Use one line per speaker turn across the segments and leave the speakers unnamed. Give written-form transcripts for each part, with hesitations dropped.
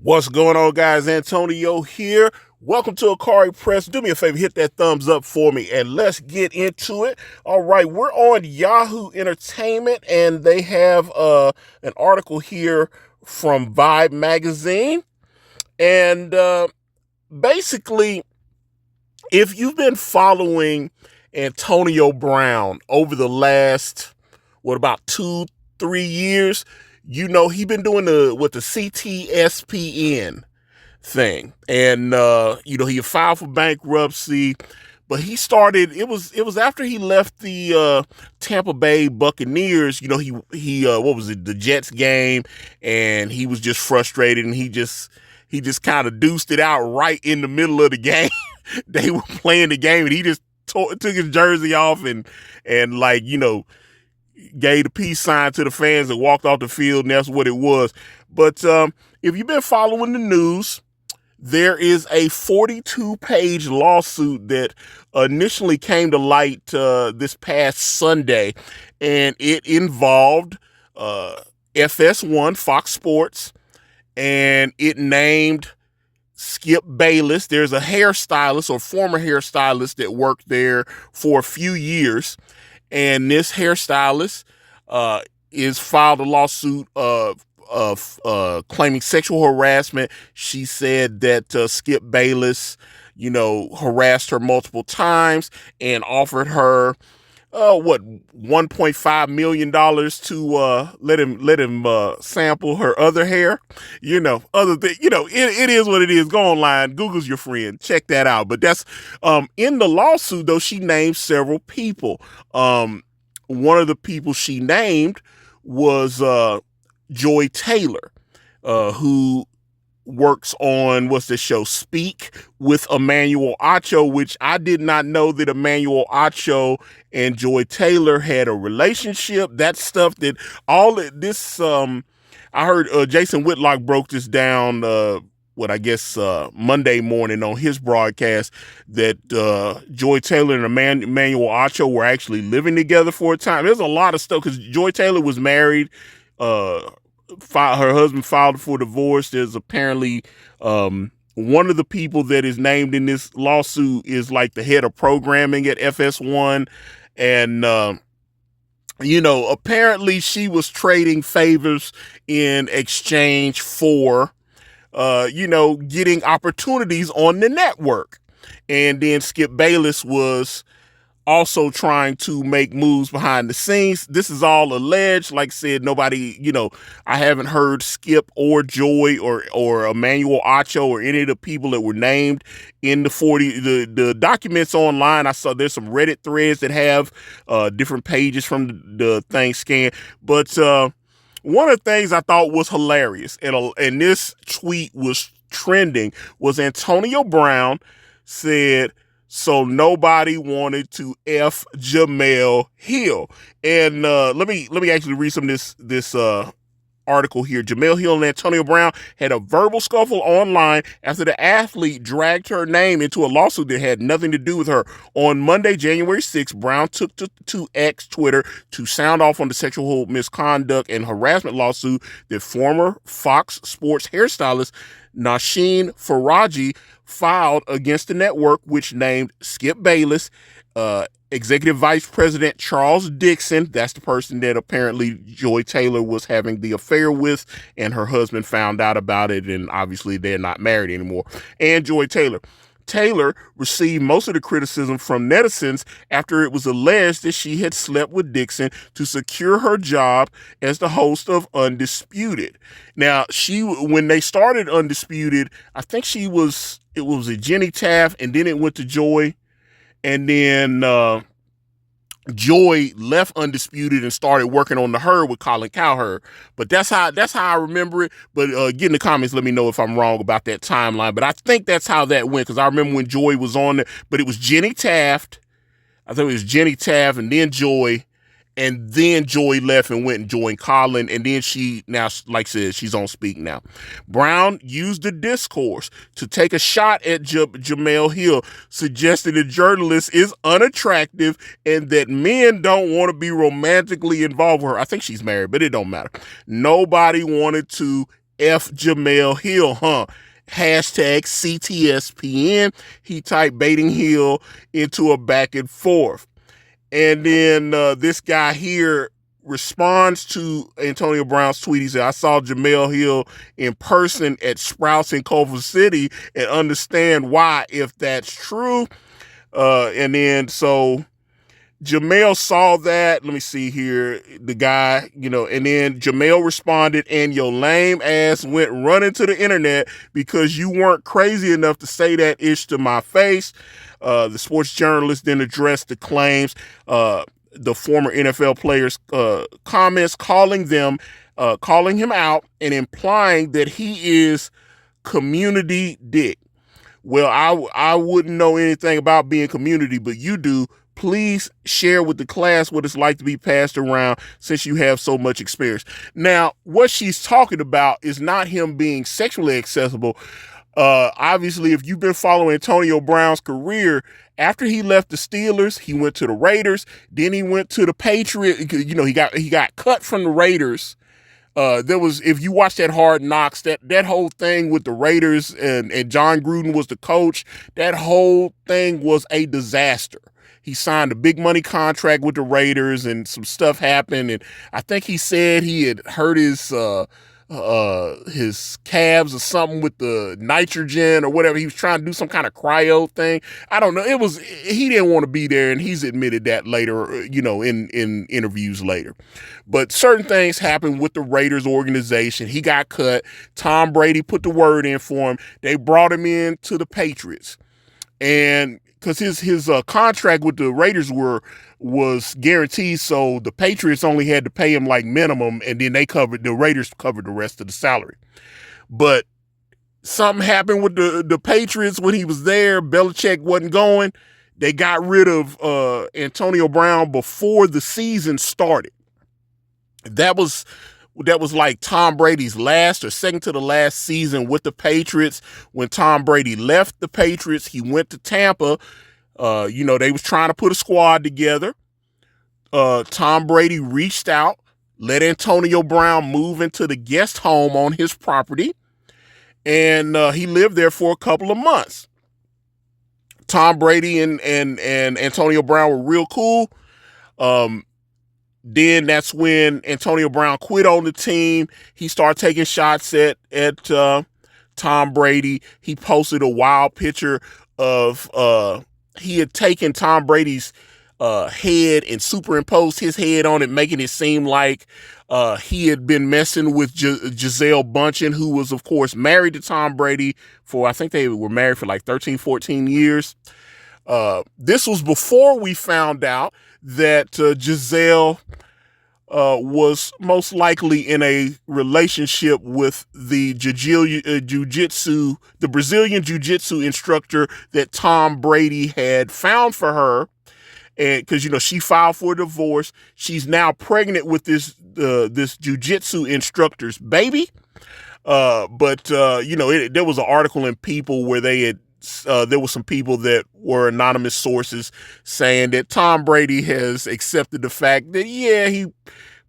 What's going on, guys? Antonio here. Welcome to Ikari Press. Do me a favor, hit that thumbs up for me, and let's get into it. All right, we're on Yahoo Entertainment, and they have an article here from Vibe magazine. And basically, if you've been following Antonio Brown over the last, about 2, 3 years, you know he been doing the CTSPN thing, and he filed for bankruptcy, but he started. It was after he left the Tampa Bay Buccaneers. He what was it, the Jets game, and he was just frustrated, and he just kind of deuced it out right in the middle of the game. They were playing the game, and he just took his jersey off and gave the peace sign to the fans and walked off the field, and that's what it was. But if you've been following the news, there is a 42-page lawsuit that initially came to light this past Sunday, and it involved FS1, Fox Sports, and it named Skip Bayless. There's a hairstylist or former hairstylist that worked there for a few years, and this hairstylist is filed a lawsuit of claiming sexual harassment. She said that Skip Bayless, harassed her multiple times and offered her $1.5 million to let him sample her other hair. It is what it is. Go online, Google's your friend, check that out. But that's in the lawsuit, though. She named several people. One of the people she named was Joy Taylor, who works on, what's the show, Speak, with Emmanuel Acho, which I did not know that Emmanuel Acho and Joy Taylor had a relationship. That stuff that all this, I heard Jason Whitlock broke this down, Monday morning on his broadcast, that Joy Taylor and Emmanuel Acho were actually living together for a time. There's a lot of stuff, because Joy Taylor was married. Her husband filed for divorce. There's apparently one of the people that is named in this lawsuit is like the head of programming at FS1, and apparently she was trading favors in exchange for getting opportunities on the network. And then Skip Bayless was also trying to make moves behind the scenes. This is all alleged. Like I said, nobody, I haven't heard Skip or Joy or Emmanuel Acho or any of the people that were named in the documents online. I saw there's some Reddit threads that have different pages from the thing scanned. But one of the things I thought was hilarious, and this tweet was trending, was Antonio Brown said, "So nobody wanted to F Jemele Hill." And let me actually read some of this article here. Jemele Hill and Antonio Brown had a verbal scuffle online after the athlete dragged her name into a lawsuit that had nothing to do with her. On Monday, January 6th, Brown took to X Twitter to sound off on the sexual misconduct and harassment lawsuit that former Fox Sports hairstylist Nashin Faraji filed against the network, which named Skip Bayless, Executive Vice President Charles Dixon, that's the person that apparently Joy Taylor was having the affair with, and her husband found out about it, and obviously they're not married anymore, and Joy Taylor. Taylor received most of the criticism from netizens after it was alleged that she had slept with Dixon to secure her job as the host of Undisputed. Now, when they started Undisputed, I think it was a Jenny Taft, and then it went to Joy, and then Joy left Undisputed and started working on the Herd with Colin Cowherd. But that's how I remember it. But get in the comments, let me know if I'm wrong about that timeline. But I think that's how that went, because I remember when Joy was on it, but it was Jenny Taft. I think it was Jenny Taft and then Joy, and then Joy left and went and joined Colin, and then she, now, like I said, she's on Speak now. Brown used the discourse to take a shot at Jemele Hill, suggesting the journalist is unattractive and that men don't want to be romantically involved with her. I think she's married, but it don't matter. Nobody wanted to F Jemele Hill, huh? Hashtag CTSPN. He typed Baiting Hill into a back and forth. And then this guy here responds to Antonio Brown's tweet. He said, I saw Jemele Hill in person at Sprouts in Culver City and understand why if that's true. And then so Jemele saw that. Let me see here. The guy, and then Jemele responded, and your lame ass went running to the internet because you weren't crazy enough to say that ish to my face. The sports journalist then addressed the claims, the former NFL player's comments, calling him out and implying that he is community dick. Well, I wouldn't know anything about being community, but you do. Please share with the class what it's like to be passed around since you have so much experience. Now, what she's talking about is not him being sexually accessible. Obviously, if you've been following Antonio Brown's career, after he left the Steelers, he went to the Raiders. Then he went to the Patriots. He got cut from the Raiders. If you watch that Hard Knocks, that whole thing with the Raiders and John Gruden was the coach, that whole thing was a disaster. He signed a big money contract with the Raiders and some stuff happened. And I think he said he had hurt his calves or something with the nitrogen or whatever. He was trying to do some kind of cryo thing. I don't know. He didn't want to be there, and he's admitted that later, in interviews later. But certain things happened with the Raiders organization. He got cut. Tom Brady put the word in for him. They brought him in to the Patriots. And because his contract with the Raiders was guaranteed, so the Patriots only had to pay him like minimum, and then the Raiders covered the rest of the salary. But something happened with the Patriots when he was there. Belichick wasn't going. They got rid of Antonio Brown before the season started. That was like Tom Brady's last or second to the last season with the Patriots. When Tom Brady left the Patriots, he went to Tampa. They was trying to put a squad together. Tom Brady reached out, let Antonio Brown move into the guest home on his property, and he lived there for a couple of months. Tom Brady and Antonio Brown were real cool. Then that's when Antonio Brown quit on the team. He started taking shots at Tom Brady. He posted a wild picture of he had taken Tom Brady's head and superimposed his head on it, making it seem like he had been messing with Gisele Bündchen, who was, of course, married to Tom Brady for, I think they were married for like 13, 14 years. This was before we found out that Gisele was most likely in a relationship with the Brazilian jiu-jitsu instructor that Tom Brady had found for her. And because, she filed for a divorce. She's now pregnant with this jiu-jitsu instructor's baby. There was an article in People where there were some people that were anonymous sources saying that Tom Brady has accepted the fact that, he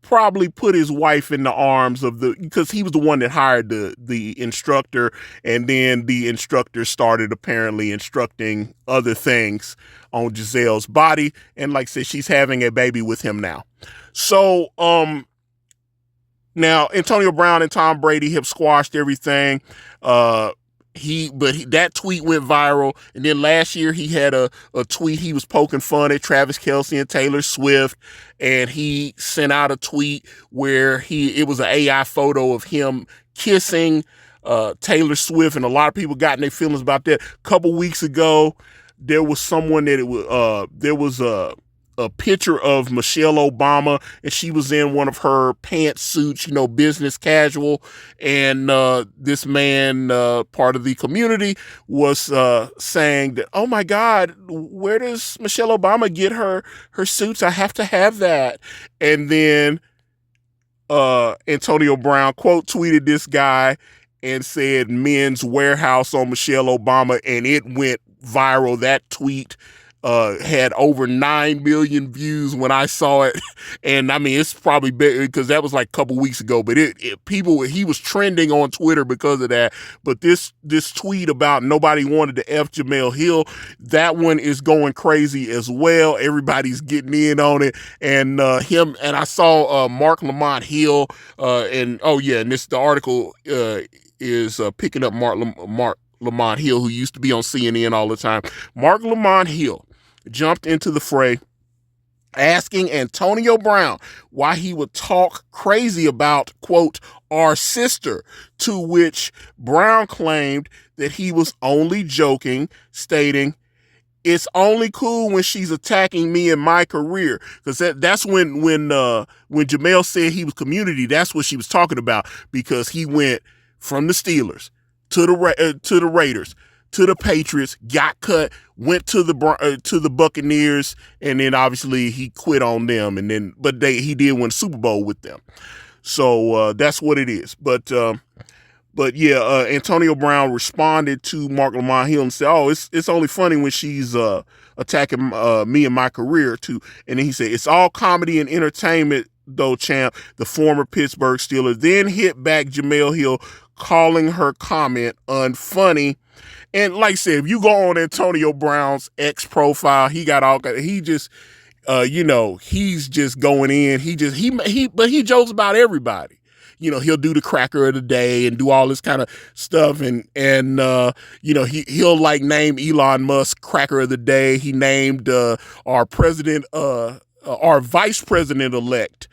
probably put his wife in the arms of because he was the one that hired the instructor, and then the instructor started apparently instructing other things on Gisele's body. And like I said, she's having a baby with him now. So, now Antonio Brown and Tom Brady have squashed everything. That tweet went viral. And then last year he had a tweet. He was poking fun at Travis Kelce and Taylor Swift. And he sent out a tweet where it was an AI photo of him kissing Taylor Swift. And a lot of people got in their feelings about that. A couple weeks ago, there was someone that there was a picture of Michelle Obama, and she was in one of her pantsuits, business casual. And this man, part of the community, was saying that, oh my God, where does Michelle Obama get her suits? I have to have that. And then Antonio Brown quote tweeted this guy and said Men's Warehouse on Michelle Obama, and it went viral. That tweet had over 9 million views when I saw it. And I mean, it's probably because that was like a couple weeks ago, but he was trending on Twitter because of that. But this tweet about nobody wanted to F Jemele Hill, that one is going crazy as well. Everybody's getting in on it. And and I saw Mark Lamont Hill, and the article is picking up Mark Lamont Hill, who used to be on CNN all the time. Mark Lamont Hill jumped into the fray, asking Antonio Brown why he would talk crazy about, quote, our sister, to which Brown claimed that he was only joking, stating, it's only cool when she's attacking me in my career. Because that's when Jemele said he was community, that's what she was talking about, because he went from the Steelers to the Raiders to the Patriots, got cut, went to the Buccaneers, and then obviously he quit on them, but he did win Super Bowl with them. So that's what it is. But Antonio Brown responded to Mark Lamont Hill and said, "Oh, it's only funny when she's attacking me in my career too." And then he said, "It's all comedy and entertainment, though, champ." The former Pittsburgh Steeler then hit back Jemele Hill, calling her comment unfunny. And like I said, if you go on Antonio Brown's X profile, he just he's just going in. But he jokes about everybody. He'll do the cracker of the day and do all this kind of stuff. And he'll like name Elon Musk cracker of the day. He named our vice president elect,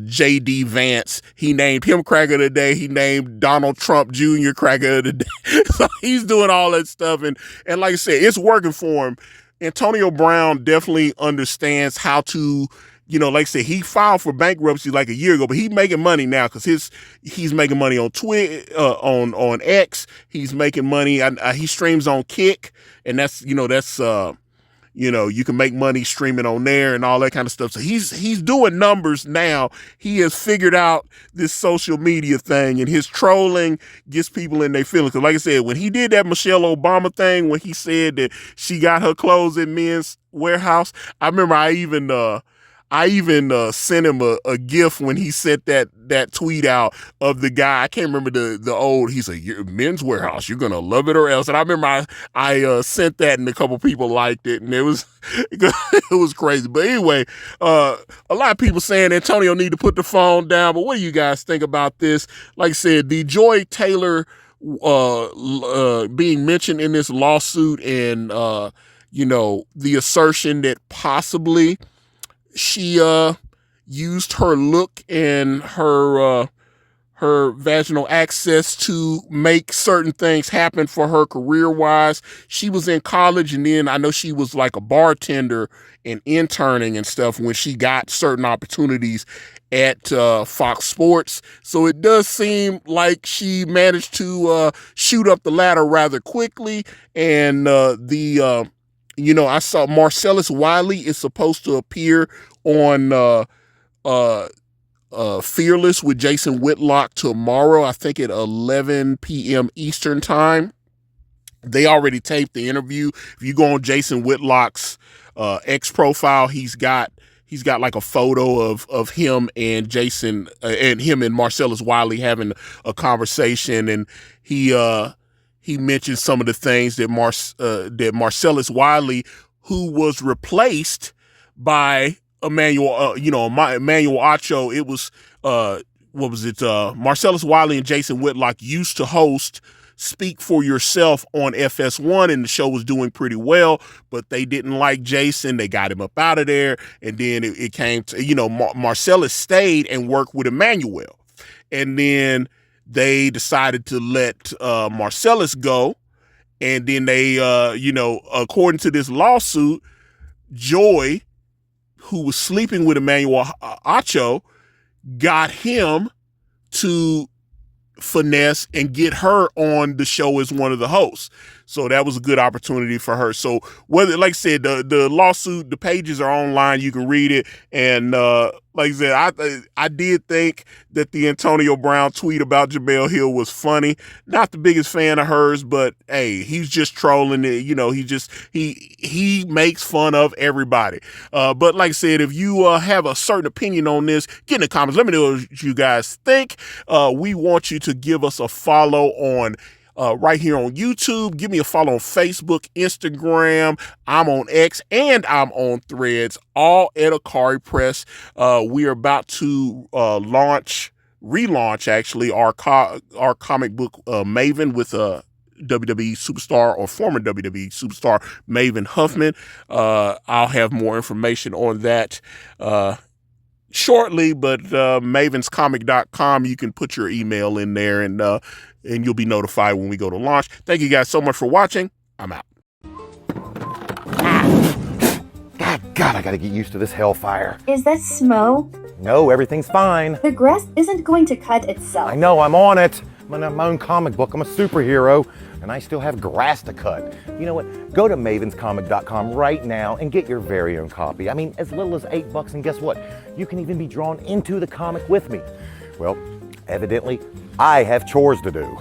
J.D. Vance. He named him cracker of the day. He named Donald Trump Jr. cracker of the day. So he's doing all that stuff. And like I said, it's working for him. Antonio Brown definitely understands how to, like I said, he filed for bankruptcy like a year ago, but he's making money now because he's making money on Twitter, on X. He's making money. He streams on Kick, and that's you can make money streaming on there and all that kind of stuff. So he's doing numbers now. He has figured out this social media thing, and his trolling gets people in their feelings. Because like I said, when he did that Michelle Obama thing, when he said that she got her clothes in Men's Warehouse, I remember I even sent him a GIF when he sent that tweet out of the guy. I can't remember he said, Men's Warehouse, you're going to love it or else. And I remember I sent that and a couple people liked it, and it was crazy. But anyway, a lot of people saying Antonio need to put the phone down. But what do you guys think about this? Like I said, the Joy Taylor being mentioned in this lawsuit, and the assertion that possibly she used her look and her vaginal access to make certain things happen for her career-wise. She was in college, and then I know she was like a bartender and interning and stuff when she got certain opportunities at Fox Sports. So it does seem like she managed to shoot up the ladder rather quickly. And I saw Marcellus Wiley is supposed to appear on Fearless with Jason Whitlock tomorrow, I think at 11 p.m. Eastern time. They already taped the interview. If you go on Jason Whitlock's X profile, he's got like a photo of him and Jason and him and Marcellus Wiley having a conversation, and he mentioned some of the things that Marcellus Wiley, who was replaced by Emmanuel Acho. It was Marcellus Wiley and Jason Whitlock used to host Speak for Yourself on FS1, and the show was doing pretty well, but they didn't like Jason. They got him up out of there, and then it came to, Marcellus stayed and worked with Emmanuel, and then they decided to let Marcellus go, and then they, according to this lawsuit, Joy, who was sleeping with Emmanuel Acho, got him to finesse and get her on the show as one of the hosts. So that was a good opportunity for her. So whether, like I said, the lawsuit, the pages are online, you can read it. And Like I said, I did think that the Antonio Brown tweet about Jemele Hill was funny. Not the biggest fan of hers, but hey, he's just trolling it. You know, he makes fun of everybody. But like I said, if you have a certain opinion on this, get in the comments. Let me know what you guys think. We want you to give us a follow on right here on YouTube. Give me a follow on Facebook, Instagram. I'm on X and I'm on Threads, all at Ikari Press. We are about to relaunch actually our comic book Maven with WWE superstar or former WWE superstar Maven Huffman. I'll have more information on that shortly, but mavenscomic.com, you can put your email in there and you'll be notified when we go to launch. Thank you guys so much for watching. I'm out.
God, I gotta get used to this hellfire.
Is that smoke?
No, everything's fine.
The grass isn't going to cut itself.
I know, I'm on it. I'm in my own comic book. I'm a superhero, and I still have grass to cut. You know what? Go to mavenscomic.com right now and get your very own copy. I mean, as little as $8, and guess what? You can even be drawn into the comic with me. Well, evidently, I have chores to do.